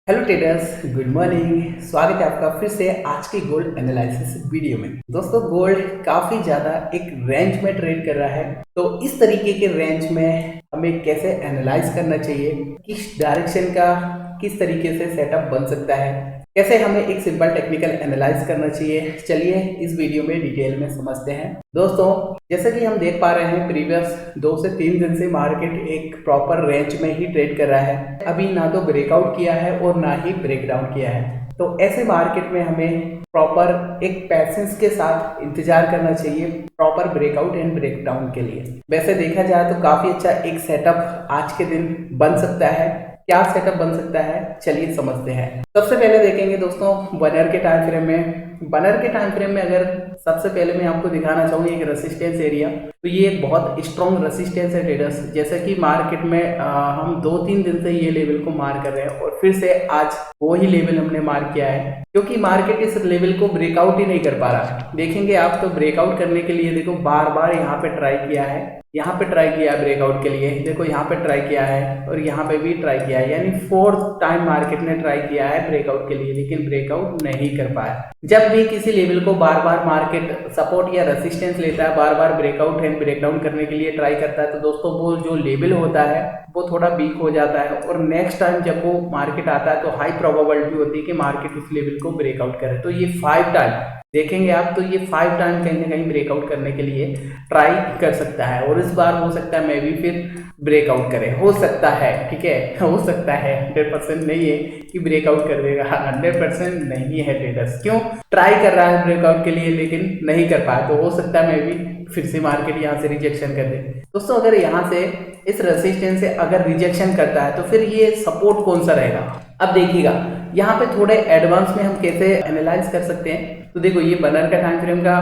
Hello traders, good morning. स्वागत है आपका फिर से आज की गोल्ड एनालिसिस वीडियो में। दोस्तों, गोल्ड काफी ज्यादा एक रेंज में ट्रेड कर रहा है, तो इस तरीके के रेंज में हमें कैसे एनालाइज करना चाहिए, किस डायरेक्शन का किस तरीके से सेटअप बन सकता है, कैसे हमें एक सिंपल टेक्निकल एनालाइज करना चाहिए, चलिए इस वीडियो में डिटेल में समझते हैं। दोस्तों, जैसा कि हम देख पा रहे हैं, प्रीवियस 2 से 3 दिन से मार्केट एक प्रॉपर रेंज में ही ट्रेड कर रहा है। अभी ना तो ब्रेकआउट किया है और ना ही ब्रेक डाउन किया है, तो ऐसे मार्केट में हमें प्रॉपर एक पैसेंस के साथ इंतजार करना चाहिए proper breakout and break down के लिए। वैसे देखा जाए तो काफी अच्छा एक सेटअप आज के दिन बन सकता है। क्या सेटअप बन सकता है, चलिए समझते हैं। सबसे पहले देखेंगे दोस्तों बनर के टाइम फ्रेम में। बनर के टाइम फ्रेम में अगर सबसे पहले मैं आपको दिखाना चाहूंगा एक रेसिस्टेंस एरिया, तो ये एक बहुत स्ट्रॉन्ग रेसिस्टेंस है ट्रेडर्स। जैसे कि मार्केट में हम 2-3 दिन से ये लेवल को मार कर रहे हैं और फिर से आज वो ही लेवल हमने मार किया है, क्योंकि मार्केट इस लेवल को ब्रेकआउट ही नहीं कर पा रहा। देखेंगे आप तो ब्रेकआउट करने के लिए देखो बार बार यहाँ पे ट्राई किया है, यहाँ पे ट्राई किया है ब्रेकआउट के लिए, देखो यहाँ पे ट्राई किया है और यहाँ पे भी ट्राई किया है, यानी 4th टाइम मार्केट ने ट्राई किया है ब्रेकआउट के लिए, लेकिन ब्रेकआउट नहीं कर पाया। जब भी किसी लेवल को बार बार मार्केट सपोर्ट या रेसिस्टेंस लेता है, बार बार ब्रेकआउट एंड ब्रेकडाउन करने के लिए ट्राई करता है, तो दोस्तों वो जो लेवल होता है वो थोड़ा वीक हो जाता है और नेक्स्ट टाइम जब वो मार्केट आता है तो हाई प्रोबेबिलिटी होती है कि मार्केट उस लेवल को ब्रेकआउट करे। तो ये 5 टाइम देखेंगे आप, तो ये 5 टाइम कहीं ना कहीं ब्रेकआउट करने के लिए ट्राई कर सकता है और इस बार हो सकता है मैं भी फिर ब्रेकआउट करे, हो सकता है, ठीक है, हो सकता है। 100% नहीं है कि ब्रेकआउट कर देगा, 100% नहीं है ट्रेडर्स। क्यों ट्राई कर रहा है ब्रेकआउट के लिए लेकिन नहीं कर पाया, तो हो सकता है मैं भी फिर से मार्केट यहाँ से रिजेक्शन कर दे। दोस्तों, अगर यहाँ से इस रेसिस्टेंस से अगर रिजेक्शन करता है तो फिर ये सपोर्ट कौन सा रहेगा। अब देखिएगा यहाँ पे थोड़े एडवांस में हम कैसे एनालाइज कर सकते हैं। तो देखो ये बनर का टाइम फ्रेम का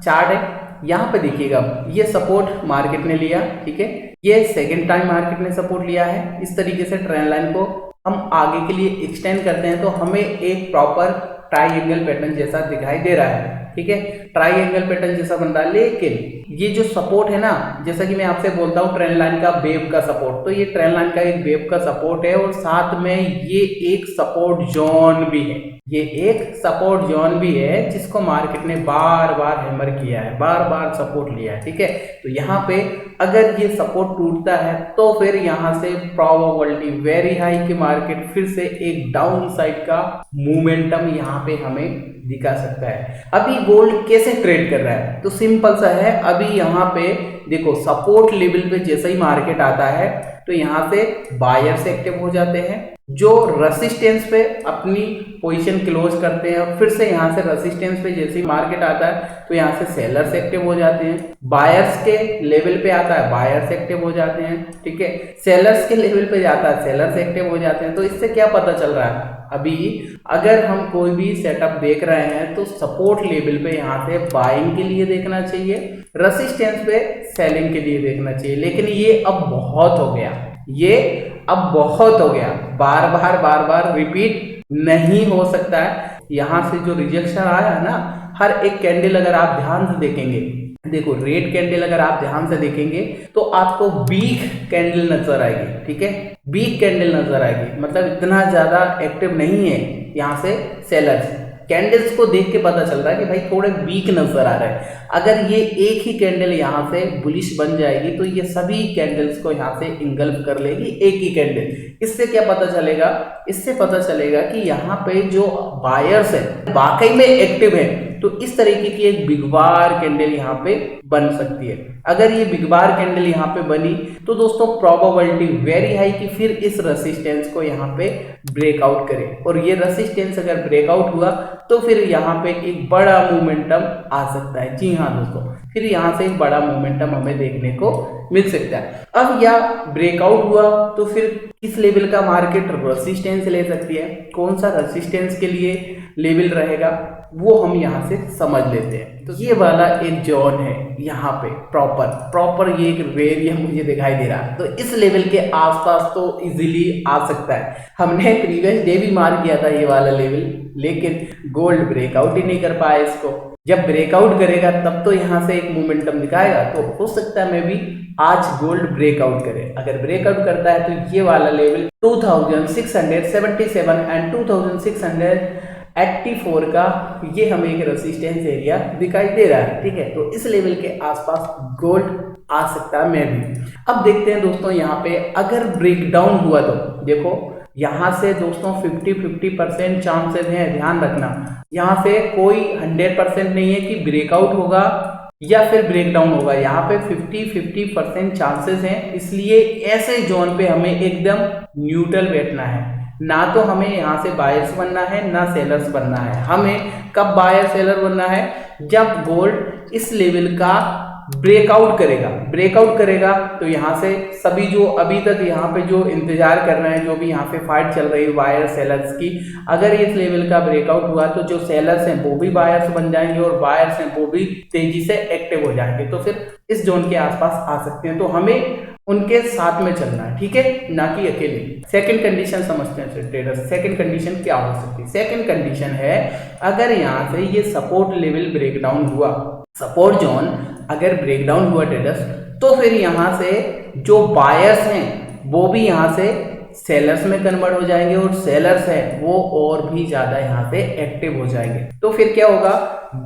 चार्ट है, यहाँ पे देखिएगा ये सपोर्ट मार्केट ने लिया, ठीक है, ये सेकंड टाइम मार्केट ने सपोर्ट लिया है। इस तरीके से ट्रेंड लाइन को हम आगे के लिए एक्सटेंड करते हैं तो हमें एक प्रॉपर ट्राइएंगल पैटर्न जैसा दिखाई दे रहा है, ठीक है, ट्राइएंगल पैटर्न जैसा बन रहा है। लेकिन ये जो सपोर्ट है ना, जैसा कि मैं आपसे बोलता हूँ ट्रेंड लाइन का वेव का सपोर्ट, तो ये ट्रेंड लाइन का एक वेव का सपोर्ट है और साथ में ये एक सपोर्ट जोन भी है, ये एक सपोर्ट जोन भी है जिसको मार्केट ने बार बार हैमर किया है, बार बार सपोर्ट लिया है, ठीक है। तो यहाँ पे अगर ये सपोर्ट टूटता है तो फिर यहाँ से प्रोबेबिलिटी वेरी हाई कि मार्केट फिर से एक डाउन साइड का मोमेंटम यहाँ पे हमें दिखा सकता है। अभी गोल्ड कैसे ट्रेड कर रहा है, तो सिंपल सा है। अभी यहाँ पे देखो सपोर्ट लेवल पे जैसे ही मार्केट आता है तो यहाँ से बायर्स एक्टिव हो जाते हैं, जो रेसिस्टेंस पे अपनी पोजीशन क्लोज करते हैं। फिर से यहाँ से रेसिस्टेंस पे जैसे ही मार्केट आता है तो यहाँ से सेलर्स एक्टिव हो जाते हैं, बायर्स के लेवल पे आता है बायर्स एक्टिव हो जाते हैं, ठीक है, सेलर्स के लेवल पे जाता है सेलर्स एक्टिव हो जाते हैं। तो इससे क्या पता चल रहा है, अभी अगर हम कोई भी सेटअप देख रहे हैं तो सपोर्ट लेवल पे यहाँ से बाइंग के लिए देखना चाहिए, रेसिस्टेंस पे सेलिंग के लिए देखना चाहिए। लेकिन ये अब बहुत हो गया, ये अब बहुत हो गया, बार बार रिपीट नहीं हो सकता है। यहाँ से जो रिजेक्शन आया है ना, हर एक कैंडल अगर आप ध्यान से देखेंगे, देखो रेड कैंडल अगर आप ध्यान से देखेंगे तो आपको वीक कैंडल नजर आएगी, ठीक है, वीक कैंडल नजर आएगी, मतलब इतना ज्यादा एक्टिव नहीं है यहाँ से सेलर्स। कैंडल्स को देख के पता चल रहा है कि भाई थोड़े वीक नजर आ रहे हैं। अगर ये एक ही कैंडल यहाँ से बुलिश बन जाएगी तो ये सभी कैंडल्स को यहाँ से इंगल्फ कर लेगी एक ही कैंडल। इससे क्या पता चलेगा, इससे पता चलेगा कि यहाँ पे जो बायर्स है वाकई में एक्टिव है। तो इस तरीके की एक बिग बार कैंडल यहाँ पे बन सकती है। अगर ये बिग बार कैंडल यहाँ पे बनी तो दोस्तों प्रोबेबिलिटी वेरी हाई कि फिर इस रेसिस्टेंस को यहाँ पे ब्रेकआउट करे, और ये रेसिस्टेंस अगर ब्रेकआउट हुआ तो फिर यहाँ पे एक बड़ा मोमेंटम आ सकता है। जी हाँ दोस्तों, फिर यहाँ से एक बड़ा मोमेंटम हमें देखने को मिल सकता है। अब या ब्रेकआउट हुआ तो फिर किस लेवल का मार्केट रेसिस्टेंस ले सकती है, कौन सा रेसिस्टेंस के लिए लेवल रहेगा, वो हम यहाँ से समझ लेते हैं। तो ये वाला एक जोन है यहाँ पे प्रॉपर ये एक एरिया मुझे दिखाई दे रहा है, तो इस लेवल के आसपास तो इजीली आ सकता है। हमने प्रीवियस डे भी मार किया था ये वाला लेवल, लेकिन गोल्ड ब्रेकआउट ही नहीं कर पाया इसको। जब ब्रेकआउट करेगा तब तो यहाँ से एक मोमेंटम दिखाएगा, तो हो सकता है मैं भी आज गोल्ड ब्रेकआउट करे। अगर ब्रेकआउट करता है तो ये वाला लेवल 2677 एंड 2684 का ये हमें एक रेजिस्टेंस एरिया दिखाई दे रहा है, ठीक है। तो इस लेवल के आसपास गोल्ड आ सकता है मैं भी। अब देखते हैं दोस्तों, यहाँ पे अगर ब्रेकडाउन हुआ तो देखो यहाँ से दोस्तों 50-50% चांसेस हैं, ध्यान रखना। यहाँ से कोई 100% नहीं है कि ब्रेकआउट होगा या फिर ब्रेकडाउन होगा, यहाँ पे 50-50% चांसेस हैं। इसलिए ऐसे जोन पे हमें एकदम न्यूट्रल बैठना है, ना तो हमें यहाँ से बायर्स बनना है ना सेलर्स बनना है। हमें कब बायर सेलर बनना है, जब गोल्ड इस लेवल का ब्रेकआउट करेगा तो यहाँ से सभी जो अभी तक यहाँ पे जो इंतजार कर रहे हैं, जो भी यहाँ पे फाइट चल रही है बायर सेलर्स की, अगर इस लेवल का ब्रेकआउट हुआ तो जो सेलर्स हैं वो भी बायर्स बन जाएंगे और बायर्स हैं वो भी तेजी से एक्टिव हो जाएंगे, तो फिर इस जोन के आसपास आ सकते हैं। तो हमें उनके साथ में चलना है, ठीक है, ना कि अकेले। सेकंड कंडीशन समझते हैं ट्रेडर्स। सेकंड कंडीशन क्या हो सकती है? सेकंड कंडीशन है अगर यहाँ से ये सपोर्ट लेवल ब्रेकडाउन हुआ, सपोर्ट जोन अगर ब्रेकडाउन हुआ ट्रेडर्स, तो फिर यहाँ से जो बायर्स हैं वो भी यहाँ से सेलर्स में कन्वर्ट हो जाएंगे और सेलर्स हैं वो और भी ज्यादा यहाँ से एक्टिव हो जाएंगे। तो फिर क्या होगा,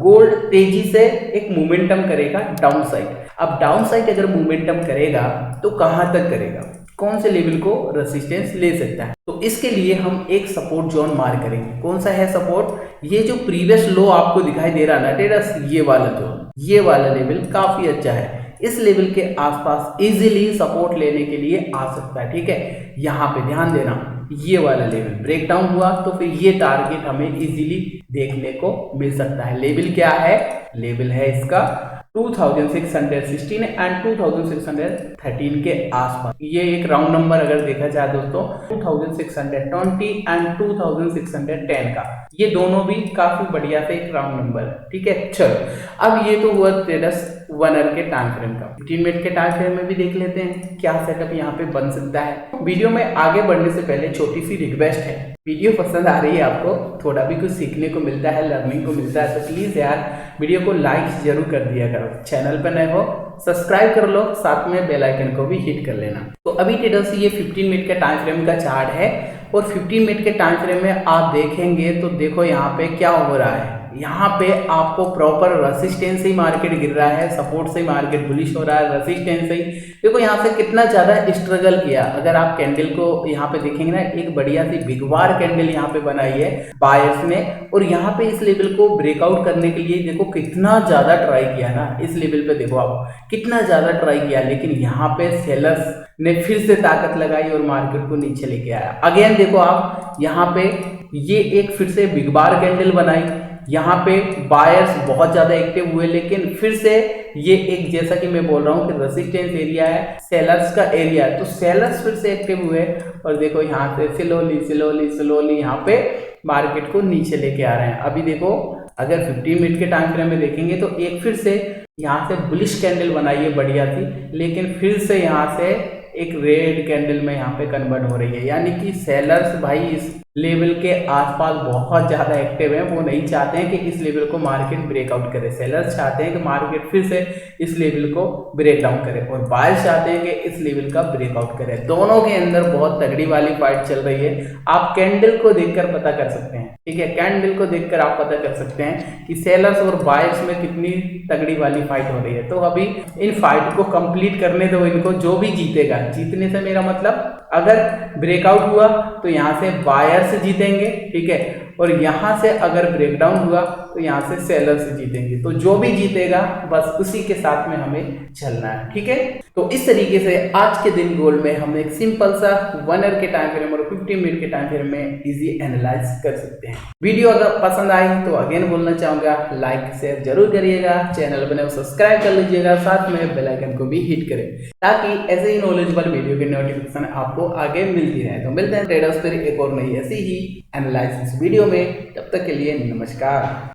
गोल्ड तेजी से एक मोमेंटम करेगा डाउन साइड। अब डाउन साइड अगर मोमेंटम करेगा तो कहां तक करेगा, कौन से लेवल को रेजिस्टेंस ले सकता है? तो इसके लिए हम एक सपोर्ट जोन मार्क करेंगे। कौन सा है सपोर्ट? ये जो प्रीवियस लो आपको दिखाई दे रहा ना ट्रेडर्स, ये वाला जोन, ये वाला लेवल काफी अच्छा है। इस लेवल के आसपास इजीली सपोर्ट लेने के लिए आ सकता है, ठीक है। यहाँ पे ध्यान देना, ये वाला लेवल ब्रेकडाउन हुआ तो फिर ये टारगेट हमें इजीली देखने को मिल सकता है। लेवल क्या है? लेवल है इसका 2616 एंड 2613 के आसपास। ये एक राउंड नंबर अगर देखा जाए दोस्तों 2620 एंड 2610 का, ये दोनों भी काफी बढ़िया से एक राउंड नंबर है, ठीक है। चलो अब ये तो हुआ ट्रेडर्स 1 आवर के टाइम फ्रेम का। 15 मिनट के टाइम फ्रेम में भी देख लेते हैं क्या सेटअप यहाँ पे बन सकता है। वीडियो में आगे बढ़ने से पहले छोटी सी रिक्वेस्ट है, वीडियो पसंद आ रही है आपको, थोड़ा भी कुछ सीखने को मिलता है, लर्निंग को मिलता है, तो प्लीज यार वीडियो को लाइक जरूर कर दिया करो। चैनल पर नए हो सब्सक्राइब कर लो, साथ में बेल आइकन को भी हिट कर लेना। तो अभी ट्रेडर्स ये 15 मिनट के टाइम फ्रेम का चार्ट है और 15 मिनट के टाइम फ्रेम में आप देखेंगे तो देखो यहाँ पे क्या हो रहा है। यहाँ पे आपको प्रॉपर रेसिस्टेंस से ही मार्केट गिर रहा है, सपोर्ट से ही मार्केट बुलिश हो रहा है, रेसिस्टेंस से ही। देखो यहाँ से कितना ज्यादा स्ट्रगल किया। अगर आप कैंडल को यहाँ पे देखेंगे ना, एक बढ़िया सी बिग बार कैंडल यहाँ पे बनाई है बायर्स ने, और यहाँ पे इस लेवल को ब्रेकआउट करने के लिए देखो कितना ज्यादा ट्राई किया ना। इस लेवल पे देखो आप कितना ज्यादा ट्राई किया, लेकिन यहाँ पे सेलर्स ने फिर से ताकत लगाई और मार्केट को नीचे लेके आया। अगेन देखो आप यहाँ पे ये एक फिर से बिग बार कैंडल बनाई, यहाँ पे बायर्स बहुत ज्यादा एक्टिव हुए, लेकिन फिर से ये एक, जैसा कि मैं बोल रहा हूँ कि रेजिस्टेंस एरिया है, सेलर्स का एरिया है, तो सेलर्स फिर से एक्टिव हुए और देखो यहाँ पे स्लोली यहाँ पे मार्केट को नीचे लेके आ रहे हैं। अभी देखो अगर 15 मिनट के टाइम फ्रेम में देखेंगे तो एक फिर से यहाँ से बुलिश कैंडल बनाई है बढ़िया थी, लेकिन फिर से यहाँ से एक रेड कैंडल में यहाँ पे कन्वर्ट हो रही है। यानी कि सेलर्स भाई इस लेवल के आसपास बहुत ज्यादा एक्टिव है, वो नहीं चाहते हैं कि इस लेवल को मार्केट ब्रेकआउट करे। सेलर्स चाहते हैं कि मार्केट फिर से इस लेवल को ब्रेक डाउन करे और बायर्स चाहते हैं कि इस लेवल का ब्रेकआउट करे। दोनों के अंदर बहुत तगड़ी वाली फाइट चल रही है। आप कैंडल को देखकर पता कर सकते हैं, ठीक है, कैंडल को देखकर आप पता कर सकते हैं कि सेलर्स और बायर्स में कितनी तगड़ी वाली फाइट हो रही है। तो अभी इन फाइट को कंप्लीट करने दो इनको, जो भी जीतेगा, जीतने से मेरा मतलब अगर ब्रेकआउट हुआ तो यहाँ से बायर्स जीतेंगे, ठीक है, और यहाँ से अगर ब्रेकडाउन हुआ तो यहाँ से सेलर से जीतेंगे। तो जो भी जीतेगा बस उसी के साथ में हमें चलना है, ठीक है। तो इस तरीके से आज के दिन गोल्ड में हम एक सिंपल सा 1 आवर के टाइम फ्रेम और 15 मिनट के टाइम फ्रेम में इजी एनालाइज कर सकते हैं। वीडियो अगर पसंद आई तो अगेन बोलना चाहूंगा लाइक शेयर जरूर करिएगा, चैनल बने सब्सक्राइब कर लीजिएगा, साथ में बेल आइकन को भी हिट करें ताकि ऐसे ही नॉलेजेबल वीडियो के नोटिफिकेशन आपको आगे मिलती रहे। तो मिलते हैं ट्रेडर्स फिर एक और नई ऐसी ही एनालिसिस वीडियो में, तब तक के लिए नमस्कार।